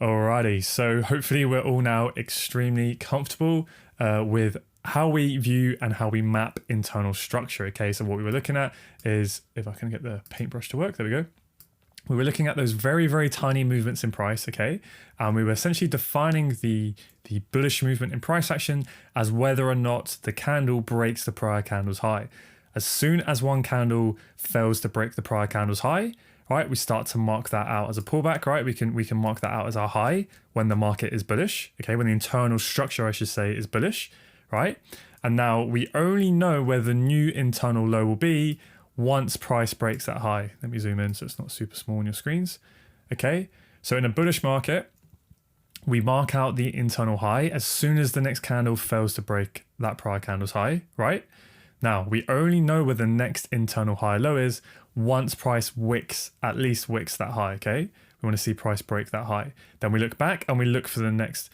Alrighty, so hopefully we're all now extremely comfortable with how we view and how we map internal structure. Okay, so what we were looking at is, if I can get the paintbrush to work, there we go. We were looking at those very, very tiny movements in price, okay? And we were essentially defining the bullish movement in price action as whether or not the candle breaks the prior candle's high. As soon as one candle fails to break the prior candle's high, right, we start to mark that out as a pullback, right? We can mark that out as our high when the market is bullish, okay? When the internal structure, I should say, is bullish, right? And now we only know where the new internal low will be once price breaks that high. Let me zoom in so it's not super small on your screens. Okay, so in a bullish market, we mark out the internal high as soon as the next candle fails to break that prior candle's high, right? Now, we only know where the next internal high low is once price at least wicks that high, okay? We want to see price break that high. Then we look back and we look for the next,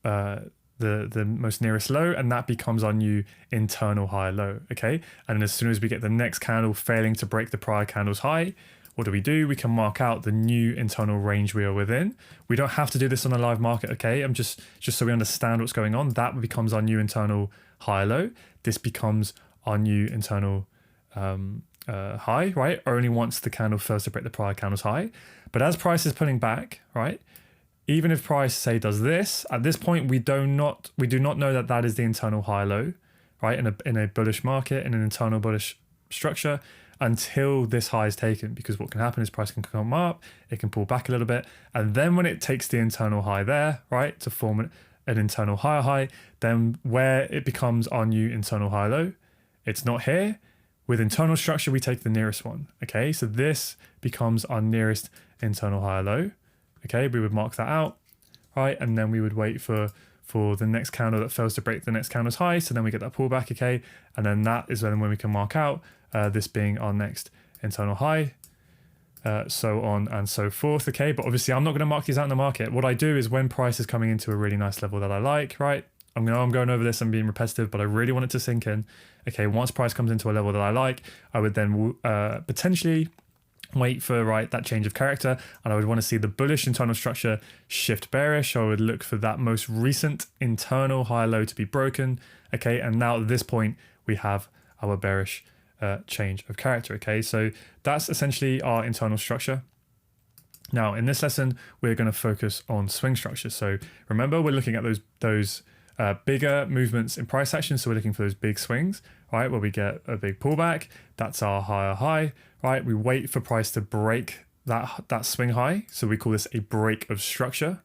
the most nearest low, and that becomes our new internal high low, okay? And as soon as we get the next candle failing to break the prior candle's high, what do? We can mark out the new internal range we are within. We don't have to do this on a live market, okay? I'm just so we understand what's going on. That becomes our new internal high low. This becomes our new internal high, right? Only once the candle fails to break the prior candle's high. But as price is pulling back, right? Even if price, say, does this, at this point, we do not know that that is the internal high low, right? In a bullish market, in an internal bullish structure, until this high is taken, because what can happen is price can come up, it can pull back a little bit, and then when it takes the internal high there, right, to form an internal higher high, then where it becomes our new internal high low, it's not here. With internal structure, we take the nearest one, okay? So this becomes our nearest internal high low, okay? We would mark that out, right? And then we would wait for the next candle that fails to break the next candle's high, so then we get that pullback, okay? And then that is when we can mark out this being our next internal high, so on and so forth, okay? But obviously I'm not gonna mark these out in the market. What I do is when price is coming into a really nice level that I like, right? I'm going over this and being repetitive, but I really want it to sink in. Okay, once price comes into a level that I like, I would then potentially wait for that change of character, and I would want to see the bullish internal structure shift bearish. I would look for that most recent internal high low to be broken. Okay, and now at this point we have our bearish change of character. Okay, so that's essentially our internal structure. Now in this lesson we're going to focus on swing structures. So remember, we're looking at those bigger movements in price action. So we're looking for those big swings, right? Where we get a big pullback, that's our higher high, right? We wait for price to break that swing high. So we call this a break of structure.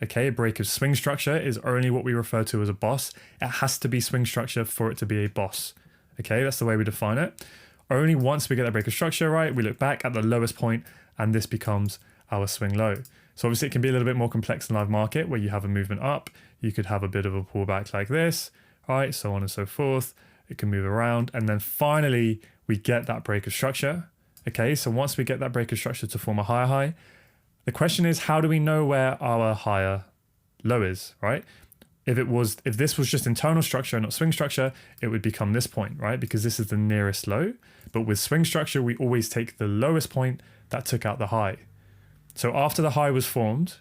Okay, a break of swing structure is only what we refer to as a boss. It has to be swing structure for it to be a boss. Okay, that's the way we define it. Only once we get that break of structure, right, we look back at the lowest point and this becomes our swing low. So obviously it can be a little bit more complex in live market where you have a movement up, you could have a bit of a pullback like this, right? So on and so forth. It can move around. And then finally, we get that break of structure. Okay, so once we get that break of structure to form a higher high, the question is, how do we know where our higher low is, right? If this was just internal structure and not swing structure, it would become this point, right? Because this is the nearest low. But with swing structure, we always take the lowest point that took out the high. So after the high was formed,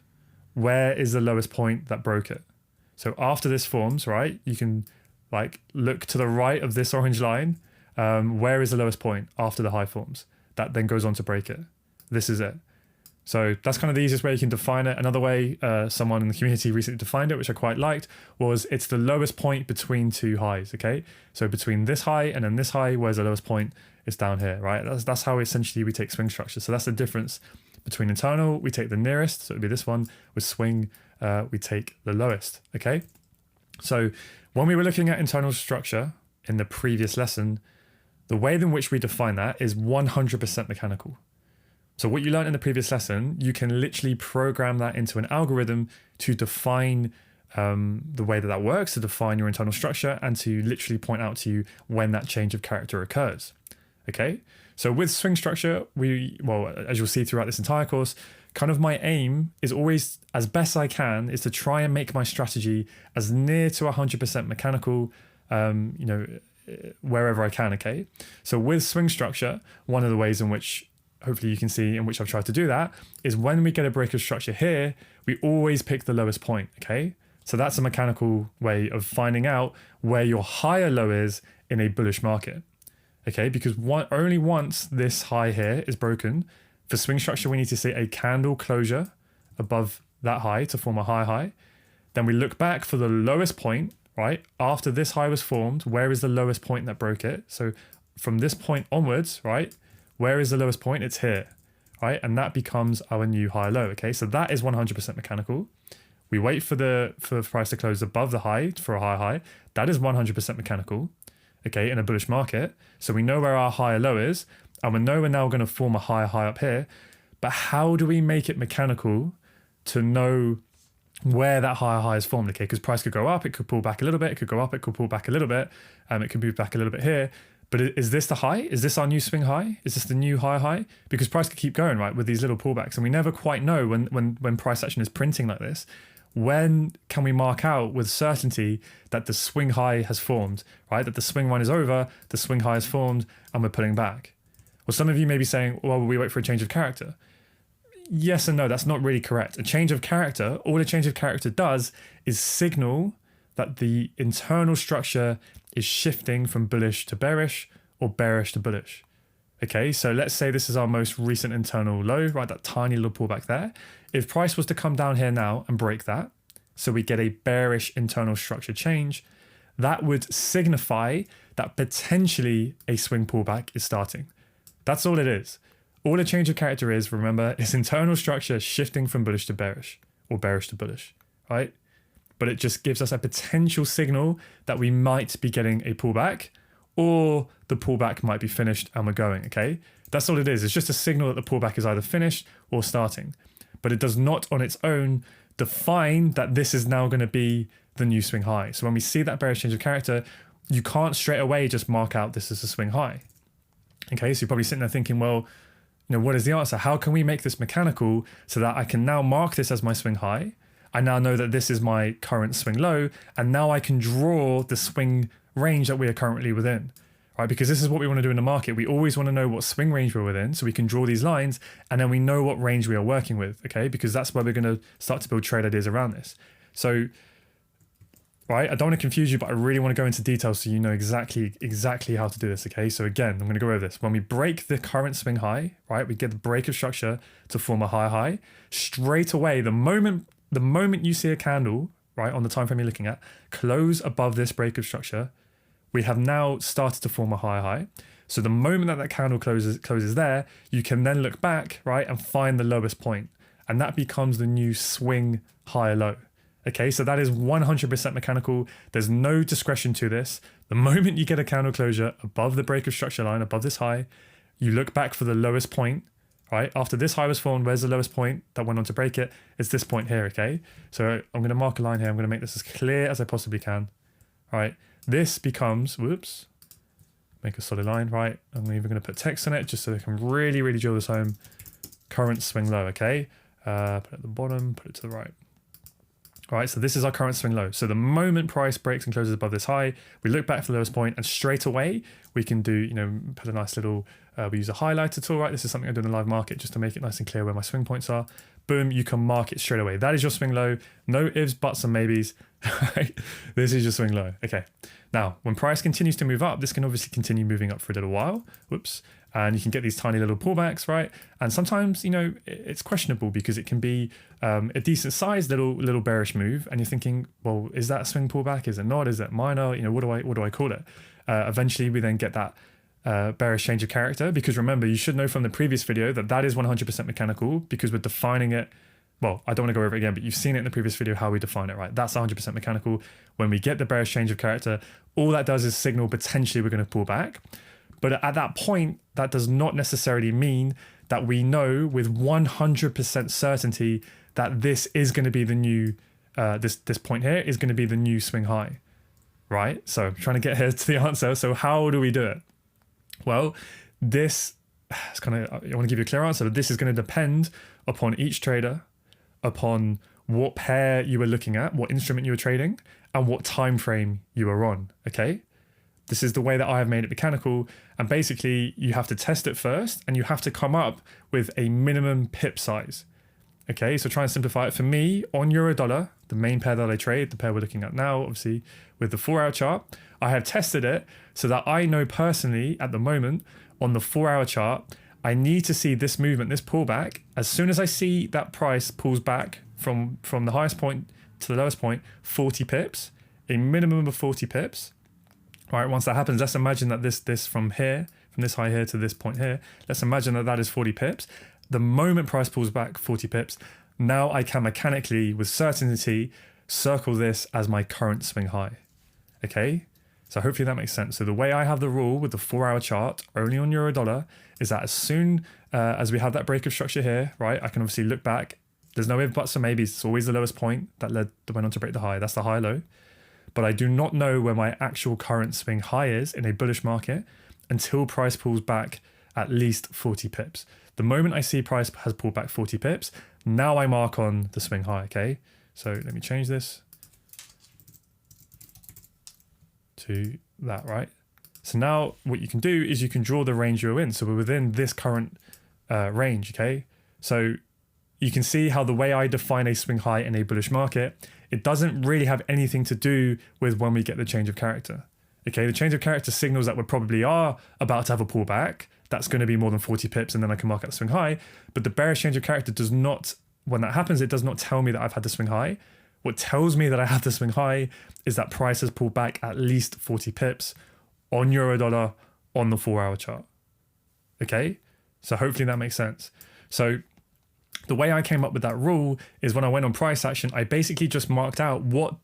where is the lowest point that broke it? So after this forms, right, you can look to the right of this orange line. Where is the lowest point after the high forms? That then goes on to break it. This is it. So that's kind of the easiest way you can define it. Another way someone in the community recently defined it, which I quite liked, was it's the lowest point between two highs, okay? So between this high and then this high, where's the lowest point? It's down here, right? That's how essentially we take swing structure. So that's the difference between internal, we take the nearest, so it would be this one. With swing, we take the lowest, okay? So when we were looking at internal structure in the previous lesson, the way in which we define that is 100% mechanical. So what you learned in the previous lesson, you can literally program that into an algorithm to define the way that works, to define your internal structure, and to literally point out to you when that change of character occurs. Okay, so with swing structure, as you'll see throughout this entire course, kind of my aim is always, as best I can, is to try and make my strategy as near to 100% mechanical, wherever I can, okay? So with swing structure, one of the ways in which hopefully you can see in which I've tried to do that, is when we get a break of structure here, we always pick the lowest point, okay? So that's a mechanical way of finding out where your higher low is in a bullish market, okay? Because only once this high here is broken, for swing structure, we need to see a candle closure above that high to form a high. Then we look back for the lowest point, right? After this high was formed, where is the lowest point that broke it? So from this point onwards, right? Where is the lowest point? It's here, right? And that becomes our new high low, okay? So that is 100% mechanical. We wait for the price to close above the high for a high. That is 100% mechanical, okay, in a bullish market. So we know where our higher low is, and we know we're now going to form a higher high up here. But how do we make it mechanical to know where that higher high is formed, okay? Because price could go up, it could pull back a little bit, it could go up, it could pull back a little bit, it could move back a little bit here. But is this the high? Is this our new swing high? Is this the new high? Because price could keep going, right, with these little pullbacks. And we never quite know when price action is printing like this, when can we mark out with certainty that the swing high has formed, right? That the swing run is over, the swing high has formed, and we're pulling back. Well, some of you may be saying, well, we wait for a change of character. Yes and no, that's not really correct. A change of character, all a change of character does is signal that the internal structure is shifting from bullish to bearish or bearish to bullish. Okay, so let's say this is our most recent internal low, right? That tiny little pullback there. If price was to come down here now and break that, so we get a bearish internal structure change, that would signify that potentially a swing pullback is starting. That's all it is. All a change of character is, remember, is internal structure shifting from bullish to bearish or bearish to bullish, right? But it just gives us a potential signal that we might be getting a pullback, or the pullback might be finished and we're going, okay? That's all it is. It's just a signal that the pullback is either finished or starting. But it does not on its own define that this is now going to be the new swing high. So when we see that bearish change of character, you can't straight away just mark out this is a swing high. Okay, so you're probably sitting there thinking, well, what is the answer? How can we make this mechanical so that I can now mark this as my swing high? I now know that this is my current swing low, and now I can draw the swing range that we are currently within, right? Because this is what we want to do in the market. We always want to know what swing range we're within so we can draw these lines, and then we know what range we are working with, okay? Because that's where we're going to start to build trade ideas around this. So, right, I don't want to confuse you, but I really want to go into details so you know exactly how to do this, okay? So again, I'm going to go over this. When we break the current swing high, right, we get the break of structure to form a high. Straight away, the moment you see a candle, right, on the time frame you're looking at, close above this break of structure, we have now started to form a high. So the moment that candle closes there, you can then look back, right, and find the lowest point. And that becomes the new swing high low. Okay, so that is 100% mechanical. There's no discretion to this. The moment you get a candle closure above the break of structure line, above this high, you look back for the lowest point, right? After this high was formed, where's the lowest point that went on to break it? It's this point here, okay? So I'm going to mark a line here. I'm going to make this as clear as I possibly can, right? This becomes, make a solid line, right? I'm even going to put text on it just so I can really, really drill this home. Current swing low, okay? Put it at the bottom, put it to the right. All right, so this is our current swing low. So the moment price breaks and closes above this high, we look back for the lowest point, and straight away we can do, put a nice little, we use a highlighter tool, right? This is something I do in the live market just to make it nice and clear where my swing points are. Boom, you can mark it straight away. That is your swing low. No ifs, buts, and maybes. Right? This is your swing low. Okay. Now, when price continues to move up, this can obviously continue moving up for a little while. And you can get these tiny little pullbacks, right? And sometimes, it's questionable because it can be a decent sized little bearish move, and you're thinking, well, is that a swing pullback? Is it not? Is it minor? What do I call it? Eventually, we then get that bearish change of character, because remember, you should know from the previous video that is 100% mechanical, because we're defining it. Well, I don't want to go over it again, but you've seen it in the previous video how we define it, right? That's 100% mechanical. When we get the bearish change of character, all that does is signal potentially we're going to pull back. But at that point, that does not necessarily mean that we know with 100% certainty that this is going to be the new, this point here is going to be the new swing high, right? So I'm trying to get here to the answer. So how do we do it? Well, this is I want to give you a clear answer, but this is going to depend upon each trader, upon what pair you were looking at, what instrument you were trading, and what time frame you were on, okay? This is the way that I have made it mechanical. And basically you have to test it first and you have to come up with a minimum pip size. Okay, so try and simplify it. For me, on euro dollar, the main pair that I trade, the pair we're looking at now, obviously with the 4-hour chart, I have tested it so that I know personally at the moment on the 4-hour chart, I need to see this movement, this pullback. As soon as I see that price pulls back from the highest point to the lowest point, 40 pips, a minimum of 40 pips. All right, once that happens, let's imagine that this from here, from this high here to this point here, let's imagine that that is 40 pips. The moment price pulls back 40 pips, now I can mechanically, with certainty, circle this as my current swing high. Okay, so hopefully that makes sense. So the way I have the rule with the 4-hour chart, only on euro dollar, is that as soon as we have that break of structure here, right, I can obviously look back. There's no if, buts, or maybes. It's always the lowest point that went on to break the high. That's the high low. But I do not know where my actual current swing high is in a bullish market until price pulls back at least 40 pips. The moment I see price has pulled back 40 pips, now I mark on the swing high, okay? So let me change this to that, right? So now what you can do is you can draw the range you're in. So we're within this current range, okay? So you can see how the way I define a swing high in a bullish market, it doesn't really have anything to do with when we get the change of character. Okay, the change of character signals that we probably are about to have a pullback. That's going to be more than 40 pips and then I can mark out the swing high. But the bearish change of character does not, when that happens, it does not tell me that I've had the swing high. What tells me that I have the swing high is that price has pulled back at least 40 pips on euro dollar on the 4-hour chart. Okay, so hopefully that makes sense. So the way I came up with that rule is when I went on price action, I basically just marked out what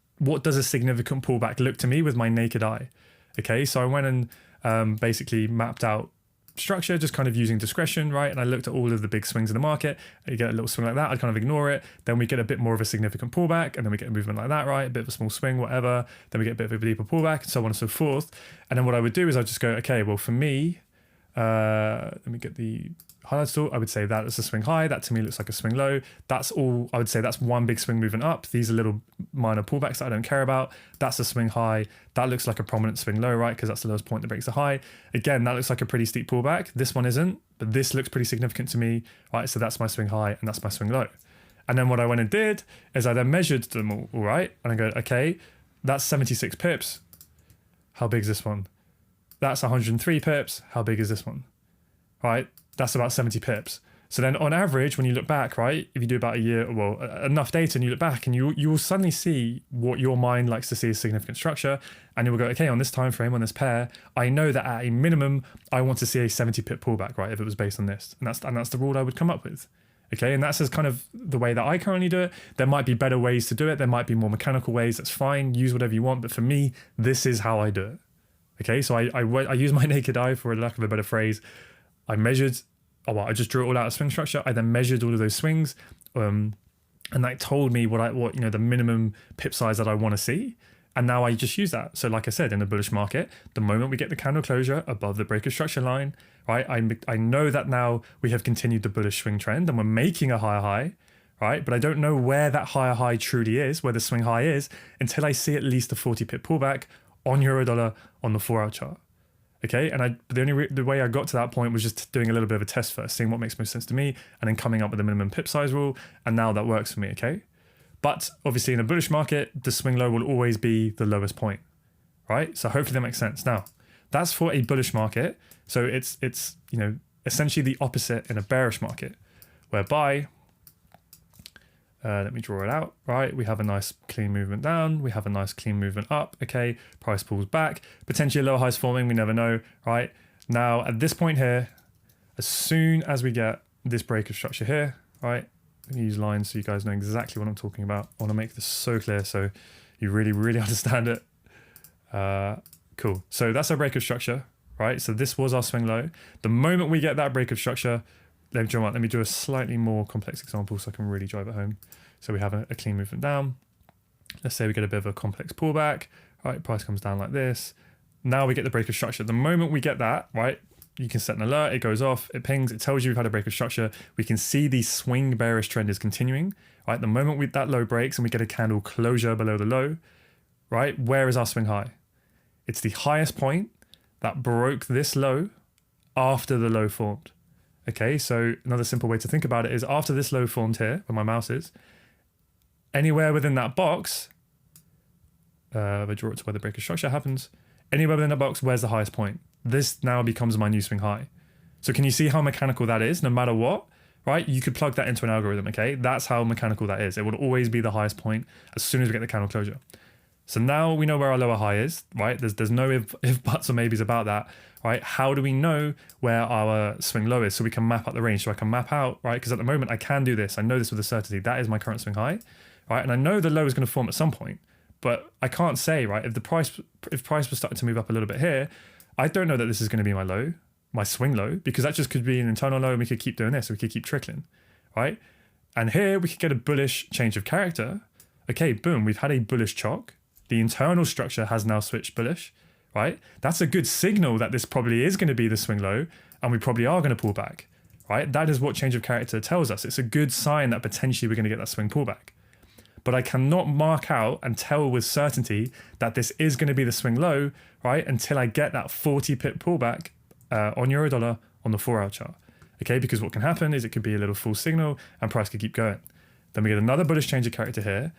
does a significant pullback look to me with my naked eye. Okay, so I went and basically mapped out structure, just kind of using discretion, right? And I looked at all of the big swings in the market. You get a little swing like that, I'd kind of ignore it. Then we get a bit more of a significant pullback, and then we get a movement like that, right? A bit of a small swing, whatever. Then we get a bit of a deeper pullback, and so on and so forth. And then what I would do is I'd just go, okay, well for me, let me get the highlights tool. I would say that is a swing high. That to me looks like a swing low. That's all. I would say that's one big swing moving up. These are little minor pullbacks that I don't care about. That's a swing high. That looks like a prominent swing low, right? Because that's the lowest point that breaks the high. Again, that looks like a pretty steep pullback. This one isn't, but this looks pretty significant to me, right? So that's my swing high and that's my swing low. And then what I went and did is I then measured them all right? And I go, okay, that's 76 pips. How big is this one? That's 103 pips. How big is this one? Right? That's about 70 pips. So then on average, when you look back, right, if you do about a year, well, enough data and you look back and you will suddenly see what your mind likes to see as significant structure. And you will go, okay, on this time frame, on this pair, I know that at a minimum, I want to see a 70 pip pullback, right, if it was based on this. And that's the rule I would come up with. Okay, and that's just kind of the way that I currently do it. There might be better ways to do it. There might be more mechanical ways. That's fine. Use whatever you want. But for me, this is how I do it. Okay, so I use my naked eye, for lack of a better phrase. I measured, I just drew it all out of swing structure. I then measured all of those swings, and that told me what the minimum pip size that I want to see. And now I just use that. So like I said, in a bullish market, the moment we get the candle closure above the break of structure line, right? I know that now we have continued the bullish swing trend and we're making a higher high, right? But I don't know where that higher high truly is, where the swing high is, until I see at least a 40 pip pullback on euro dollar on the 4-hour chart. Okay, and the way I got to that point was just doing a little bit of a test first, seeing what makes most sense to me, and then coming up with a minimum pip size rule, and now that works for me, okay? But obviously in a bullish market, the swing low will always be the lowest point, right? So hopefully that makes sense. Now, that's for a bullish market, so it's essentially the opposite in a bearish market, whereby let me draw it out, right? We have a nice clean movement down. We have a nice clean movement up. Okay, price pulls back. Potentially a lower highs forming, we never know, right? Now, at this point here, as soon as we get this break of structure here, right? I'm gonna use lines so you guys know exactly what I'm talking about. I wanna make this so clear so you really, really understand it. Cool, so that's our break of structure, right? So this was our swing low. The moment we get that break of structure, let me do a slightly more complex example so I can really drive it home. So we have a clean movement down. Let's say we get a bit of a complex pullback, right? Price comes down like this. Now we get the break of structure. The moment we get that, right? You can set an alert, it goes off, it pings, it tells you we've had a break of structure. We can see the swing bearish trend is continuing, right? The moment that low breaks and we get a candle closure below the low, right? Where is our swing high? It's the highest point that broke this low after the low formed. Okay, so another simple way to think about it is after this low formed here, where my mouse is, anywhere within that box, if I draw it to where the break of structure happens, anywhere within that box, where's the highest point? This now becomes my new swing high. So can you see how mechanical that is? No matter what, right? You could plug that into an algorithm, okay? That's how mechanical that is. It would always be the highest point as soon as we get the candle closure. So now we know where our lower high is, right? There's no if, buts, or maybes about that, right? How do we know where our swing low is so we can map out the range? So I can map out, right? Because at the moment I can do this. I know this with a certainty. That is my current swing high, right? And I know the low is going to form at some point, but I can't say, right? If price was starting to move up a little bit here, I don't know that this is going to be my low, my swing low, because that just could be an internal low and we could keep doing this. We could keep trickling, right? And here we could get a bullish change of character. Okay, boom, we've had a bullish chalk. The internal structure has now switched bullish, right? That's a good signal that this probably is going to be the swing low and we probably are going to pull back, right? That is what change of character tells us. It's a good sign that potentially we're going to get that swing pullback. But I cannot mark out and tell with certainty that this is going to be the swing low, right? Until I get that 40 pip pullback on euro dollar on the 4-hour chart. Okay, because what can happen is it could be a little false signal and price could keep going. Then we get another bullish change of character here.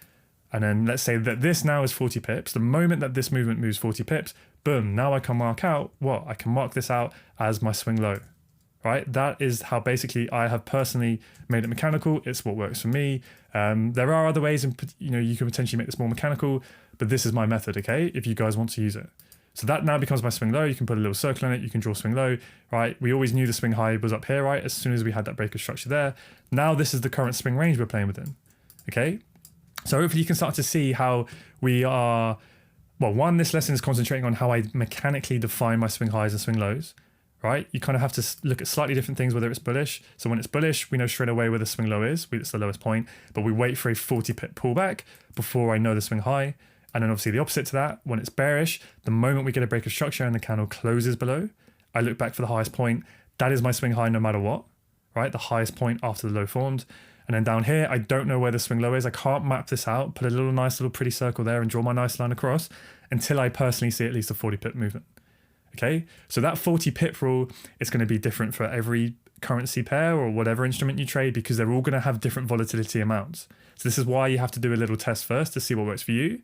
And then let's say that this now is 40 pips. The moment that this movement moves 40 pips, boom, now I can mark out what? I can mark this out as my swing low, right? That is how basically I have personally made it mechanical. It's what works for me. There are other ways, and you can potentially make this more mechanical, but this is my method, okay? If you guys want to use it. So that now becomes my swing low. You can put a little circle in it. You can draw swing low, right? We always knew the swing high was up here, right? As soon as we had that break of structure there. Now this is the current swing range we're playing within, okay? So hopefully you can start to see how we are, well, one, this lesson is concentrating on how I mechanically define my swing highs and swing lows, right? You kind of have to look at slightly different things, whether it's bullish. So when it's bullish, we know straight away where the swing low is. It's the lowest point, but we wait for a 40 pip pullback before I know the swing high. And then obviously the opposite to that, when it's bearish, the moment we get a break of structure and the candle closes below, I look back for the highest point. That is my swing high no matter what, right? The highest point after the low formed. And then down here, I don't know where the swing low is. I can't map this out, put a nice little pretty circle there and draw my nice line across until I personally see at least a 40 pip movement. Okay, so that 40 pip rule is going to be different for every currency pair or whatever instrument you trade because they're all going to have different volatility amounts. So this is why you have to do a little test first to see what works for you.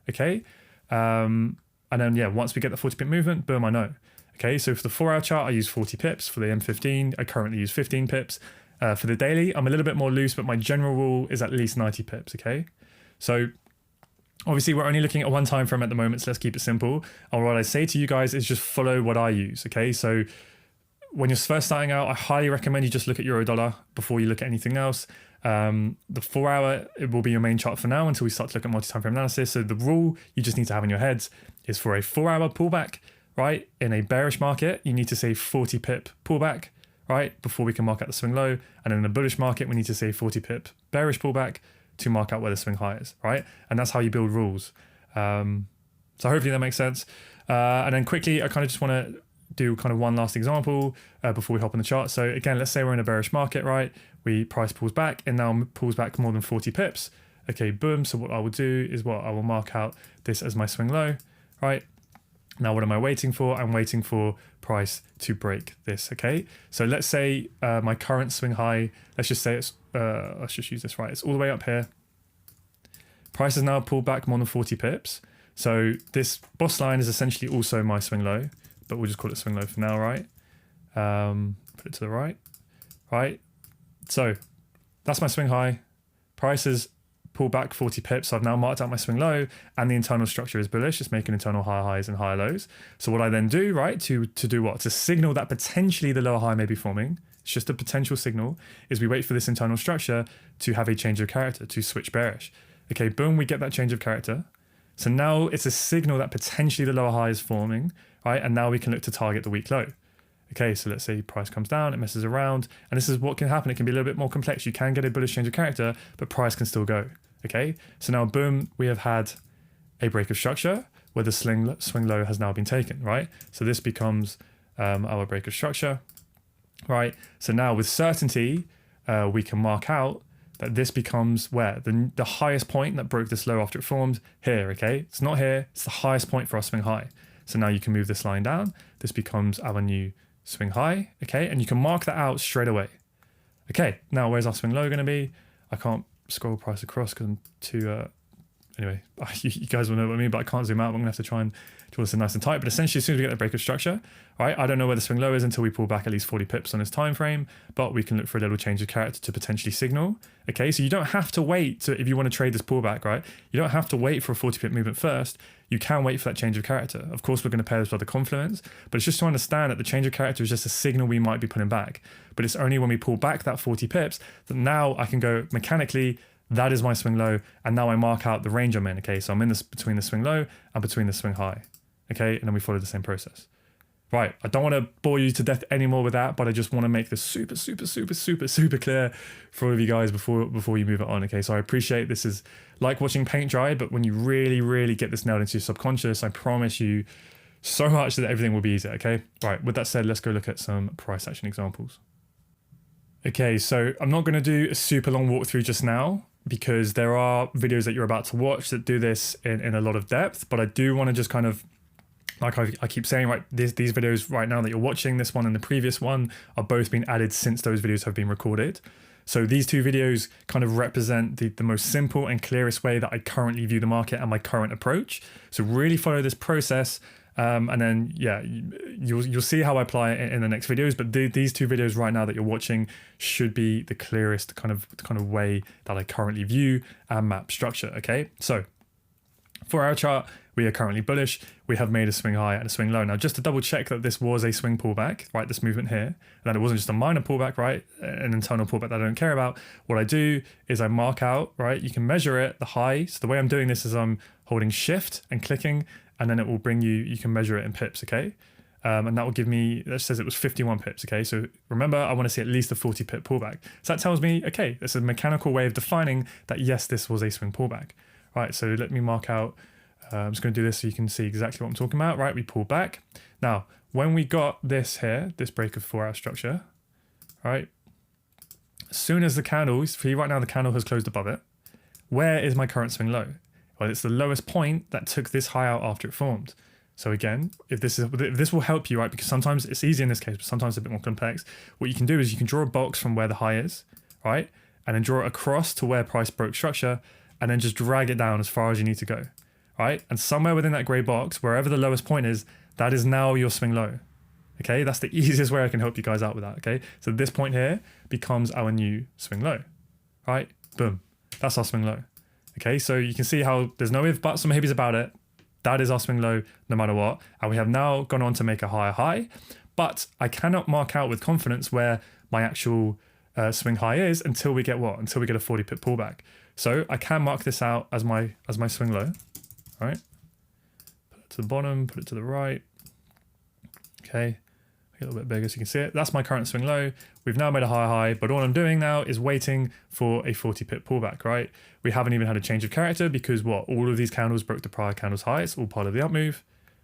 Okay, and then yeah, once we get the 40 pip movement, boom, I know. Okay, so for the 4-hour chart, I use 40 pips. For the M15, I currently use 15 pips. For the daily, I'm a little bit more loose, but my general rule is at least 90 pips, okay? So obviously we're only looking at one time frame at the moment, so let's keep it simple. And what I say to you guys is just follow what I use, okay? So when you're first starting out, I highly recommend you just look at euro dollar before you look at anything else. The 4-hour, it will be your main chart for now until we start to look at multi-time frame analysis. So the rule you just need to have in your heads is for a 4-hour pullback, right? In a bearish market, you need to say 40 pip pullback, right, before we can mark out the swing low. And in a bullish market, we need to say 40 pip bearish pullback to mark out where the swing high is, right? And that's how you build rules. So hopefully that makes sense. And then quickly, I kind of just want to do kind of one last example before we hop on the chart. So again, let's say we're in a bearish market, right? Price pulls back and now pulls back more than 40 pips. Okay, boom. So what I will do is I will mark out this as my swing low, right? Now, what am I waiting for? I'm waiting for price to break this, okay? So let's say my current swing high, let's just say it's, let's just use this, right? It's all the way up here. Price has now pulled back more than 40 pips. So this boss line is essentially also my swing low, but we'll just call it swing low for now, right? Put it to the right, right? So that's my swing high. Price is pull back 40 pips. So I've now marked out my swing low and the internal structure is bullish. It's making internal higher highs and higher lows. So what I then do, right, to do what? To signal that potentially the lower high may be forming. It's just a potential signal, is we wait for this internal structure to have a change of character, to switch bearish. Okay, boom, we get that change of character. So now it's a signal that potentially the lower high is forming, right? And now we can look to target the weak low. Okay, so let's say price comes down, it messes around, and this is what can happen. It can be a little bit more complex. You can get a bullish change of character, but price can still go. Okay, so now boom, we have had a break of structure where the swing low has now been taken, right? So this becomes our break of structure, right? So now with certainty, we can mark out that this becomes where? The highest point that broke this low after it formed, here, okay? It's not here, it's the highest point for our swing high. So now you can move this line down. This becomes our new swing high, okay? And you can mark that out straight away. Okay, now where's our swing low gonna be? I can't scroll price across because I'm too, anyway, you guys will know what I mean, but I can't zoom out. I'm gonna have to try and draw this in nice and tight. But essentially, as soon as we get the breakup structure, right, I don't know where the swing low is until we pull back at least 40 pips on this time frame, but we can look for a little change of character to potentially signal. Okay, so you don't have to wait to, if you want to trade this pullback, right? You don't have to wait for a 40 pip movement first. You can wait for that change of character. Of course, we're going to pair this with the confluence, but it's just to understand that the change of character is just a signal we might be pulling back. But it's only when we pull back that 40 pips that now I can go mechanically, that is my swing low, and now I mark out the range I'm in. Okay, so I'm in this between the swing low and between the swing high. Okay, and then we follow the same process. Right, I don't want to bore you to death anymore with that, but I just want to make this super clear for all of you guys before you move it on. Okay, so I appreciate this is like watching paint dry, but when you really get this nailed into your subconscious, I promise you so much that everything will be easier. Okay, right, with that said, let's go look at some price action examples. Okay, so I'm not going to do a super long walkthrough just now, because there are videos that you're about to watch that do this in a lot of depth, but I do want to just kind of, like I keep saying, right, these videos right now that you're watching, this one and the previous one, are both being added since those videos have been recorded. So these two videos kind of represent the most simple and clearest way that I currently view the market and my current approach. So really follow this process. And then, yeah, you'll see how I apply it in the next videos. But these two videos right now that you're watching should be the clearest kind of way that I currently view and map structure. Okay, so for our chart, we are currently bullish. We have made a swing high and a swing low. Now, just to double check that this was a swing pullback, right? This movement here, and that it wasn't just a minor pullback, right? An internal pullback that I don't care about. What I do is I mark out, right? You can measure it, the high. So the way I'm doing this is I'm holding shift and clicking, and then it will bring you can measure it in pips, okay? And that will give me, that says it was 51 pips, okay? So remember, I want to see at least a 40 pip pullback. So that tells me, okay, it's a mechanical way of defining that, yes, this was a swing pullback. Right, so let me mark out, I'm just going to do this so you can see exactly what I'm talking about, right? We pull back. Now, when we got this here, this break of 4 hour structure, right? As soon as the candle, see right now the candle has closed above it, where is my current swing low? Well, it's the lowest point that took this high out after it formed. So again, if this will help you, right? Because sometimes it's easy in this case, but sometimes it's a bit more complex. What you can do is you can draw a box from where the high is, right? And then draw it across to where price broke structure, and then just drag it down as far as you need to go, right? And somewhere within that gray box, wherever the lowest point is, that is now your swing low. Okay, that's the easiest way I can help you guys out with that. Okay, so this point here becomes our new swing low, right? Boom, that's our swing low. Okay, so you can see how there's no if, buts, or maybes about it. That is our swing low no matter what. And we have now gone on to make a higher high, but I cannot mark out with confidence where my actual swing high is until we get what? Until we get a 40 pip pullback. So I can mark this out as my swing low, all right? Put it to the bottom, put it to the right. Okay, a little bit bigger so you can see it. That's my current swing low. We've now made a higher high, but all I'm doing now is waiting for a 40 pip pullback, right? We haven't even had a change of character because what? All of these candles broke the prior candle's high. It's all part of the up move,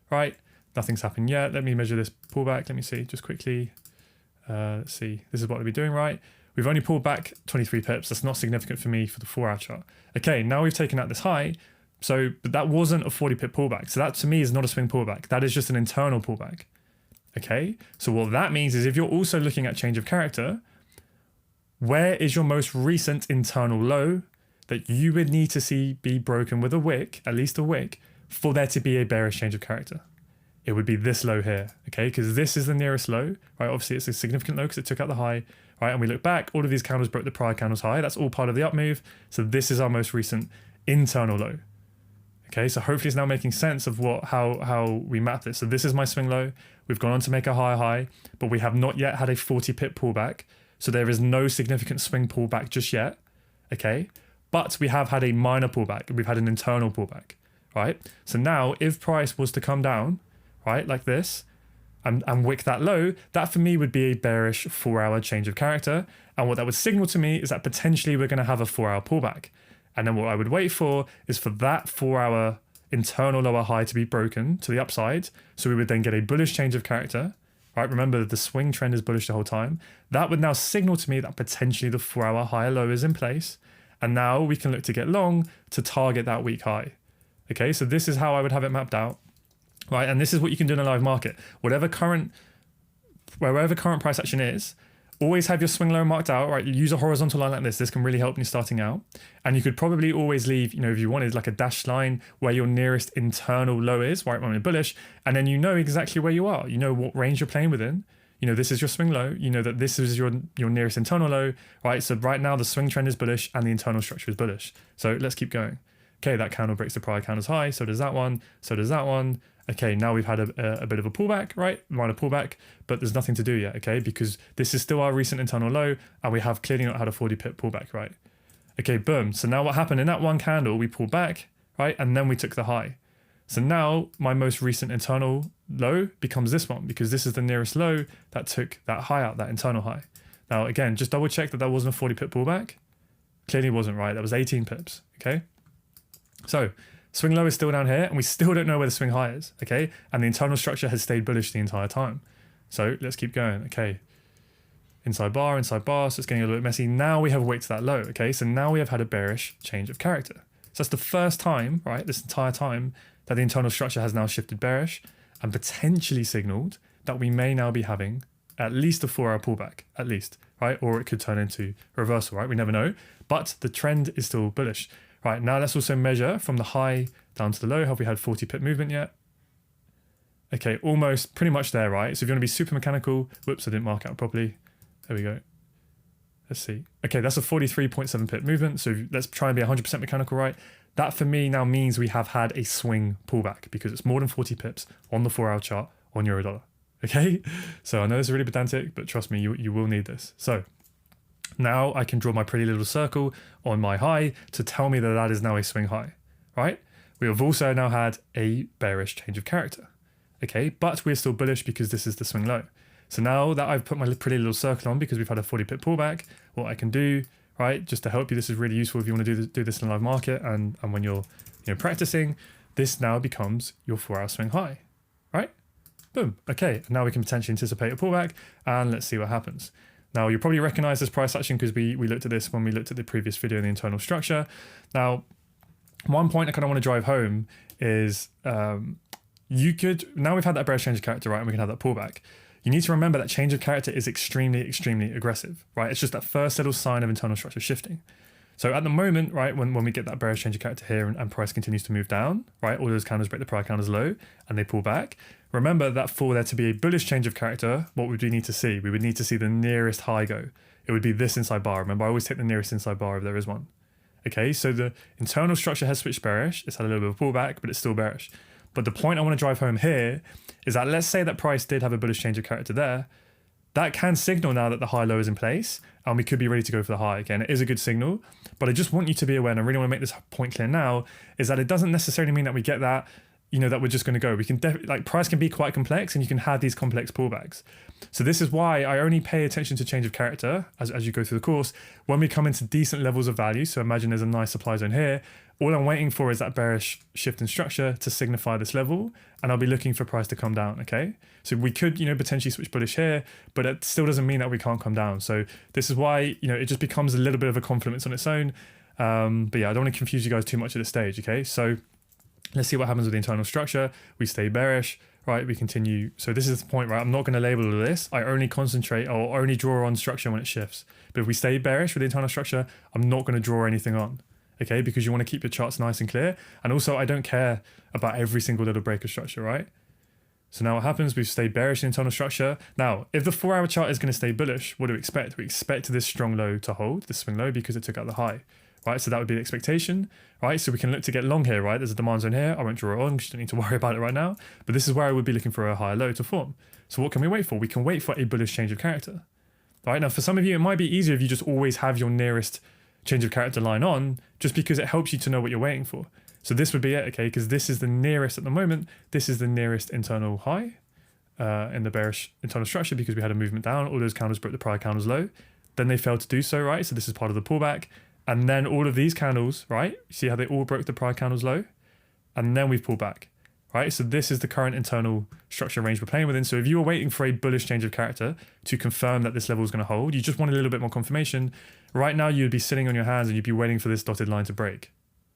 right? Nothing's happened yet. Let me measure this pullback. Let me see just quickly. Let's see. This is what we'll be doing, right? We've only pulled back 23 pips. That's not significant for me for the 4 hour chart. Okay, now we've taken out this high. So, but that wasn't a 40 pip pullback. So that to me is not a swing pullback. That is just an internal pullback. Okay, so what that means is if you're also looking at change of character, where is your most recent internal low that you would need to see be broken with a wick, at least a wick, for there to be a bearish change of character? It would be this low here, okay? Because this is the nearest low, right? Obviously, it's a significant low because it took out the high, right? And we look back, all of these candles broke the prior candle's high. That's all part of the up move. So this is our most recent internal low. Okay, so hopefully it's now making sense of how we map this. So this is my swing low. We've gone on to make a higher high, but we have not yet had a 40 pip pullback. So there is no significant swing pullback just yet. Okay, but we have had a minor pullback. We've had an internal pullback, right? So now if price was to come down, right, like this, and wick that low, that for me would be a bearish 4 hour change of character. And what that would signal to me is that potentially we're going to have a 4 hour pullback. And then what I would wait for is for that 4 hour internal lower high to be broken to the upside. So we would then get a bullish change of character, right? Remember the swing trend is bullish the whole time. That would now signal to me that potentially the 4 hour higher low is in place. And now we can look to get long to target that week high. Okay, so this is how I would have it mapped out. right? And this is what you can do in a live market. Wherever current price action is, always have your swing low marked out, right? Use a horizontal line like this. This can really help when you're starting out. And you could probably always leave, if you wanted, like a dashed line where your nearest internal low is, right, when you're bullish. And then you know exactly where you are. You know what range you're playing within. This is your swing low. You know that this is your nearest internal low, right? So right now the swing trend is bullish and the internal structure is bullish. So let's keep going. Okay, that candle breaks the prior candle's high. So does that one. So does that one. Okay, now we've had a bit of a pullback, right? Minor pullback, but there's nothing to do yet, okay? Because this is still our recent internal low, and we have clearly not had a 40 pip pullback, right? Okay, boom. So now what happened in that one candle, we pulled back, right? And then we took the high. So now my most recent internal low becomes this one, because this is the nearest low that took that high out, that internal high. Now, again, just double check that wasn't a 40 pip pullback. Clearly wasn't, right? That was 18 pips, okay? So swing low is still down here, and we still don't know where the swing high is, okay? And the internal structure has stayed bullish the entire time. So let's keep going, okay? Inside bar, so it's getting a little bit messy. Now we have a weight to that low, okay? So now we have had a bearish change of character. So that's the first time, right, this entire time, that the internal structure has now shifted bearish and potentially signaled that we may now be having at least a 4-hour pullback, at least, right? Or it could turn into a reversal, right? We never know, but the trend is still bullish. Right, now let's also measure from the high down to the low. Have we had 40 pip movement yet? Okay, almost pretty much there, right? So if you want to be super mechanical, whoops, I didn't mark out properly. There we go. Let's see. Okay, that's a 43.7 pip movement. So let's try and be 100% mechanical, right? That for me now means we have had a swing pullback because it's more than 40 pips on the 4-hour chart on euro dollar. Okay, so I know this is really pedantic, but trust me, you will need this. So now I can draw my pretty little circle on my high to tell me that that is now a swing high, right? We have also now had a bearish change of character, okay? But we're still bullish because this is the swing low. So now that I've put my pretty little circle on because we've had a 40 pip pullback, what I can do, right, just to help you, this is really useful if you want to do this in a live market and when you're practicing, this now becomes your 4-hour swing high, right? Boom, okay, now we can potentially anticipate a pullback and let's see what happens. Now, you'll probably recognize this price action because we looked at this when we looked at the previous video in the internal structure. Now, one point I kind of want to drive home is now we've had that bearish change of character, right? And we can have that pullback. You need to remember that change of character is extremely, extremely aggressive, right? It's just that first little sign of internal structure shifting. So at the moment, right, when we get that bearish change of character here and price continues to move down, right, all those candles break the prior candles low and they pull back. Remember that for there to be a bullish change of character, what would we need to see? We would need to see the nearest high go. It would be this inside bar. Remember, I always take the nearest inside bar if there is one. Okay, so the internal structure has switched bearish. It's had a little bit of a pullback, but it's still bearish. But the point I want to drive home here is that let's say that price did have a bullish change of character there. That can signal now that the high low is in place and we could be ready to go for the high. Again, it is a good signal, but I just want you to be aware, and I really want to make this point clear now, is that it doesn't necessarily mean that we get that, that we're just going to go. We can price can be quite complex and you can have these complex pullbacks. So this is why I only pay attention to change of character as you go through the course when we come into decent levels of value. So imagine there's a nice supply zone here. All I'm waiting for is that bearish shift in structure to signify this level, and I'll be looking for price to come down, okay? So we could, potentially switch bullish here, but it still doesn't mean that we can't come down. So this is why, it just becomes a little bit of a confluence on its own. But yeah, I don't want to confuse you guys too much at this stage, okay? So let's see what happens with the internal structure. We stay bearish, right? We continue. So this is the point, right? I'm not going to label all of this. I only concentrate or only draw on structure when it shifts. But if we stay bearish with the internal structure, I'm not going to draw anything on. Okay, because you want to keep your charts nice and clear. And also I don't care about every single little break of structure, right? So now what happens, we've stayed bearish in internal structure. Now, if the 4-hour chart is going to stay bullish, what do we expect? We expect this strong low to hold, this swing low, because it took out the high, right? So that would be the expectation, right? So we can look to get long here, right? There's a demand zone here. I won't draw it on because you don't need to worry about it right now. But this is where I would be looking for a higher low to form. So what can we wait for? We can wait for a bullish change of character, right? Now, for some of you, it might be easier if you just always have your nearest change of character line on, just because it helps you to know what you're waiting for. So this would be it, okay? Because this is the nearest at the moment. This is the nearest internal high in the bearish internal structure because we had a movement down. All those candles broke the prior candles low. Then they failed to do so, right? So this is part of the pullback. And then all of these candles, right? You see how they all broke the prior candles low? And then we've pulled back, right? So this is the current internal structure range we're playing within. So if you were waiting for a bullish change of character to confirm that this level is going to hold, you just want a little bit more confirmation. Right now, you'd be sitting on your hands and you'd be waiting for this dotted line to break,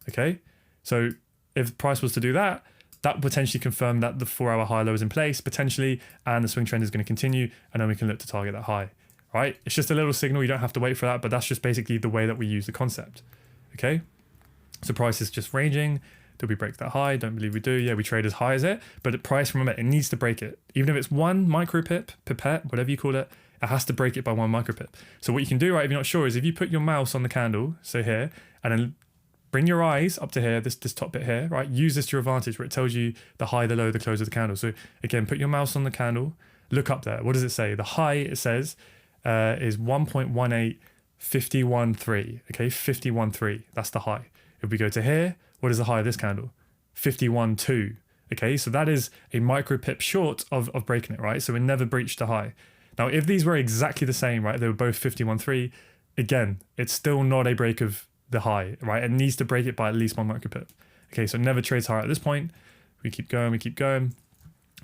okay? So if price was to do that, that will potentially confirm that the 4-hour high low is in place potentially, and the swing trend is going to continue, and then we can look to target that high, right? It's just a little signal. You don't have to wait for that, but that's just basically the way that we use the concept. Okay, so price is just ranging. Do we break that high? Don't believe we do. Yeah, we trade as high as it, but the price, remember, it needs to break it. Even if it's 1 micro pip, pipette, whatever you call it, it has to break it by 1 micro pip. So what you can do, right, if you're not sure, is if you put your mouse on the candle, so here, and then bring your eyes up to here, this top bit here, right? Use this to your advantage where it tells you the high, the low, the close of the candle. So again, put your mouse on the candle, look up there. What does it say? The high, it says, is 1.18513, okay? 51.3, that's the high. If we go to here, what is the high of this candle? 51.2, okay? So that is a micro pip short of breaking it, right? So it never breached the high. Now, if these were exactly the same, right, they were both 51.3, again, it's still not a break of the high, right? It needs to break it by at least 1 micro pip. Okay, so it never trades higher at this point. We keep going.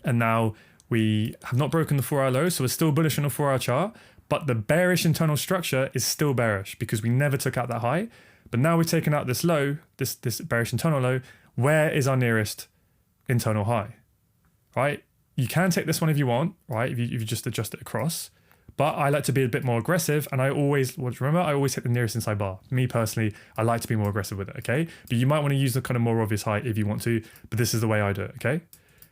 And now we have not broken the 4-hour low, so we're still bullish on the 4-hour chart, but the bearish internal structure is still bearish because we never took out that high. But now we've taken out this low, this bearish internal low. Where is our nearest internal high, right? You can take this one if you want, right? If you just adjust it across. But I like to be a bit more aggressive, and I always hit the nearest inside bar. Me personally, I like to be more aggressive with it, okay? But you might want to use the kind of more obvious high if you want to, but this is the way I do it, okay?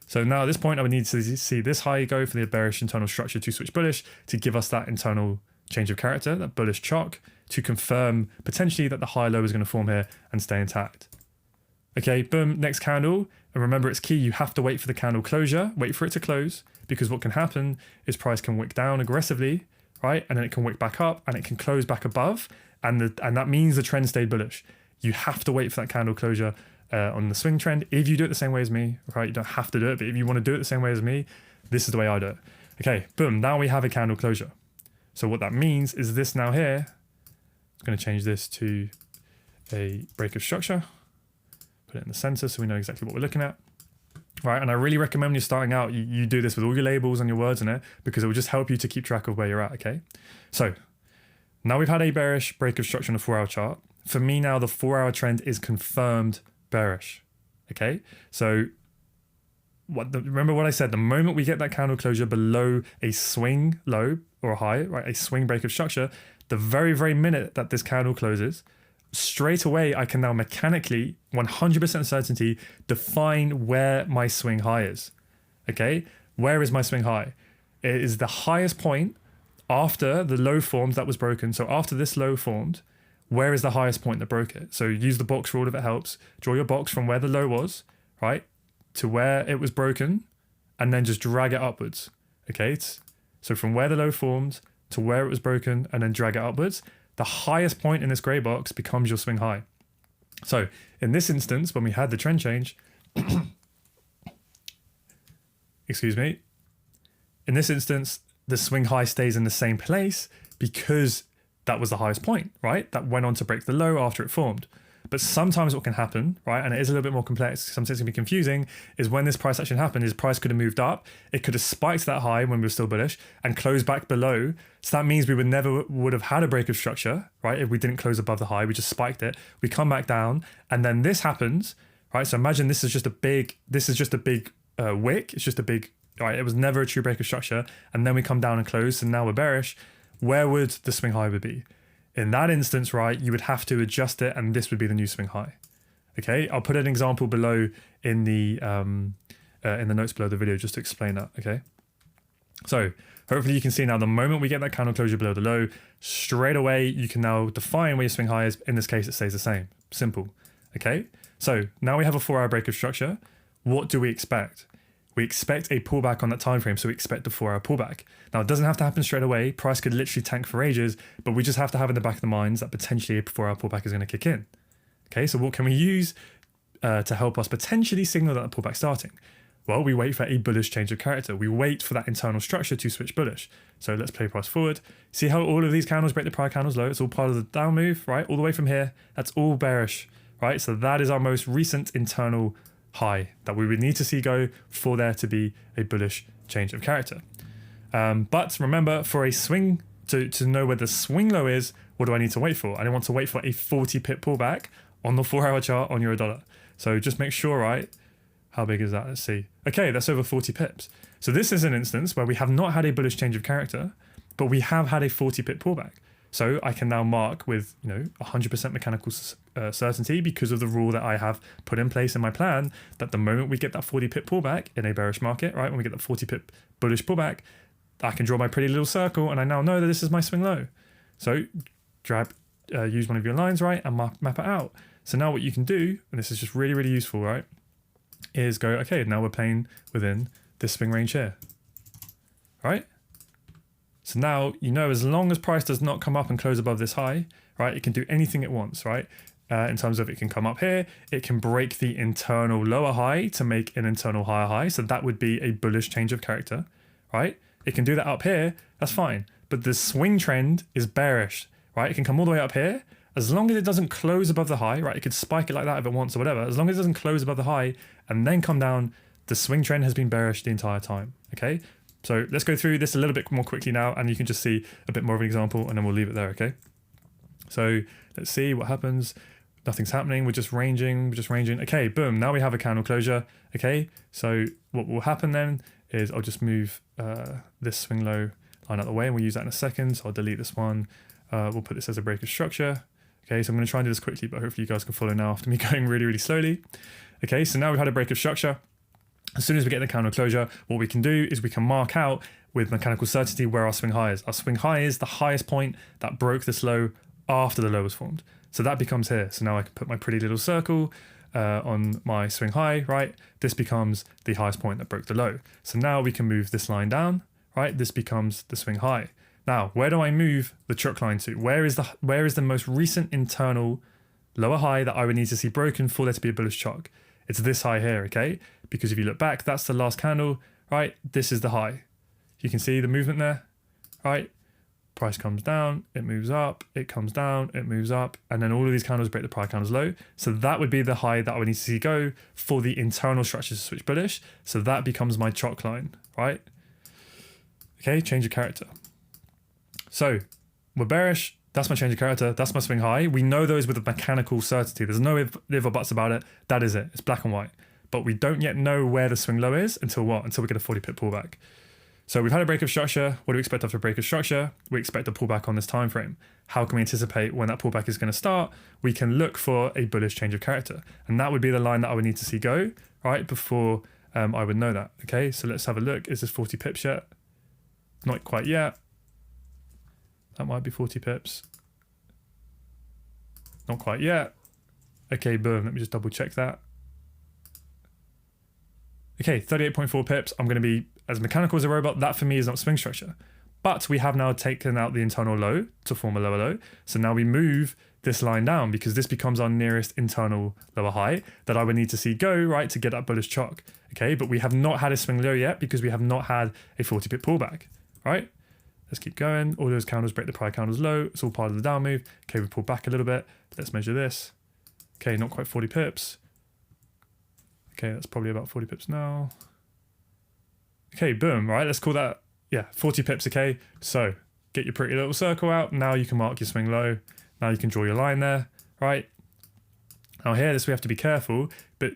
So now at this point, I would need to see this high go for the bearish internal structure to switch bullish to give us that internal change of character, that bullish chalk, to confirm potentially that the high low is going to form here and stay intact. Okay, boom, next candle. And remember, it's key. You have to wait for the candle closure, wait for it to close, because what can happen is price can wick down aggressively, right? And then it can wick back up and it can close back above. And that means the trend stayed bullish. You have to wait for that candle closure on the swing trend. If you do it the same way as me, right? You don't have to do it, but if you want to do it the same way as me, this is the way I do it. Okay, boom, now we have a candle closure. So what that means is this now here, I'm going to change this to a break of structure. Put it in the center so we know exactly what we're looking at. Right, and I really recommend when you're starting out, you do this with all your labels and your words in it, because it will just help you to keep track of where you're at, okay? So now we've had a bearish break of structure on the 4-hour chart. For me now, the 4-hour trend is confirmed bearish, okay? So remember what I said, the moment we get that candle closure below a swing low or a high, right, a swing break of structure, the very minute that this candle closes, straight away, I can now mechanically, 100% certainty, define where my swing high is. Okay, where is my swing high? It is the highest point after the low formed that was broken. So after this low formed, where is the highest point that broke it? So use the box rule if it helps. Draw your box from where the low was, right, to where it was broken, and then just drag it upwards. Okay, so from where the low formed to where it was broken, and then drag it upwards. The highest point in this gray box becomes your swing high. So in this instance, when we had the trend change, excuse me, in this instance, the swing high stays in the same place because that was the highest point, right? That went on to break the low after it formed. But sometimes what can happen, right, and it is a little bit more complex, sometimes it can be confusing, is when this price action happened, is price could have moved up, it could have spiked that high when we were still bullish and closed back below. So that means we would have had a break of structure, right? If we didn't close above the high, we just spiked it, we come back down, and then this happens, right? So imagine this is just a big wick, it's just a big, right? It was never a true break of structure, and then we come down and close, and now we're bearish. Where would the swing high would be? In that instance, right, you would have to adjust it, and this would be the new swing high. Okay, I'll put an example below in the notes below the video just to explain that. Okay, so hopefully you can see now the moment we get that candle closure below the low, straight away you can now define where your swing high is. In this case, it stays the same. Simple. Okay, so now we have a 4-hour break of structure. What do we expect? We expect a pullback on that time frame, so we expect a 4-hour pullback. Now, it doesn't have to happen straight away. Price could literally tank for ages, but we just have to have in the back of the minds that potentially a 4-hour pullback is going to kick in. Okay, so what can we use to help us potentially signal that the pullback starting? Well, we wait for a bullish change of character. We wait for that internal structure to switch bullish. So let's play price forward. See how all of these candles break the prior candles low? It's all part of the down move, right? All the way from here. That's all bearish, right? So that is our most recent internal high that we would need to see go for there to be a bullish change of character. But remember, for a swing, to know where the swing low is, what do I need to wait for? I want to wait for a 40 pip pullback on the 4-hour chart on Eurodollar. So just make sure, right? How big is that? Let's see. Okay, that's over 40 pips. So this is an instance where we have not had a bullish change of character, but we have had a 40 pip pullback. So I can now mark with 100% mechanical certainty, because of the rule that I have put in place in my plan, that the moment we get that 40 pip pullback in a bearish market, right, when we get that 40 pip bullish pullback, I can draw my pretty little circle, and I now know that this is my swing low. So use one of your lines, right, and map it out. So now what you can do, and this is just really, really useful, right, is go, okay, now we're playing within this swing range here, right? So now, as long as price does not come up and close above this high, right, it can do anything it wants, right? In terms of, it can come up here, it can break the internal lower high to make an internal higher high. So that would be a bullish change of character, right? It can do that up here, that's fine. But the swing trend is bearish, right? It can come all the way up here. As long as it doesn't close above the high, right? It could spike it like that if it wants or whatever. As long as it doesn't close above the high and then come down, the swing trend has been bearish the entire time, okay? So let's go through this a little bit more quickly now, and you can just see a bit more of an example, and then we'll leave it there, okay? So let's see what happens. Nothing's happening, we're just ranging. Okay, boom, now we have a candle closure, okay? So what will happen then is I'll just move this swing low line out of the way, and we'll use that in a second. So I'll delete this one. We'll put this as a break of structure. Okay, so I'm going to try and do this quickly, but hopefully you guys can follow now after me going really, really slowly. Okay, so now we've had a break of structure. As soon as we get the candle closure, what we can do is we can mark out with mechanical certainty where our swing high is. Our swing high is the highest point that broke this low after the low was formed. So that becomes here. So now I can put my pretty little circle on my swing high, right? This becomes the highest point that broke the low. So now we can move this line down, right? This becomes the swing high. Now, where do I move the truck line to? Where is the most recent internal lower high that I would need to see broken for there to be a bullish chalk? It's this high here, okay? Because if you look back, that's the last candle, right? This is the high. You can see the movement there, right? Price comes down, it moves up, it comes down, it moves up, and then all of these candles break the prior candles low. So that would be the high that I would need to see go for the internal structure to switch bullish. So that becomes my chalk line, right? Okay, change of character. So we're bearish, that's my change of character, that's my swing high. We know those with a mechanical certainty. There's no if or buts about it. That is it, it's black and white. But we don't yet know where the swing low is until what? Until we get a 40 pip pullback. So we've had a break of structure. What do we expect after a break of structure? We expect a pullback on this time frame. How can we anticipate when that pullback is going to start? We can look for a bullish change of character. And that would be the line that I would need to see go, right, before I would know that. Okay, so let's have a look. Is this 40 pips yet? Not quite yet. That might be 40 pips. Not quite yet. Okay, boom. Let me just double check that. Okay, 38.4 pips. I'm going to be as mechanical as a robot. That for me is not swing structure. But we have now taken out the internal low to form a lower low. So now we move this line down because this becomes our nearest internal lower high that I would need to see go, right, to get that bullish chalk. Okay, but we have not had a swing low yet because we have not had a 40 pip pullback, right? Let's keep going. All those candles break the prior candles low. It's all part of the down move. Okay, we pull back a little bit. Let's measure this. Okay, not quite 40 pips. Okay, that's probably about 40 pips now. Okay, boom, right? Let's call that, 40 pips, okay? So get your pretty little circle out. Now you can mark your swing low. Now you can draw your line there, right? Now here, we have to be careful, but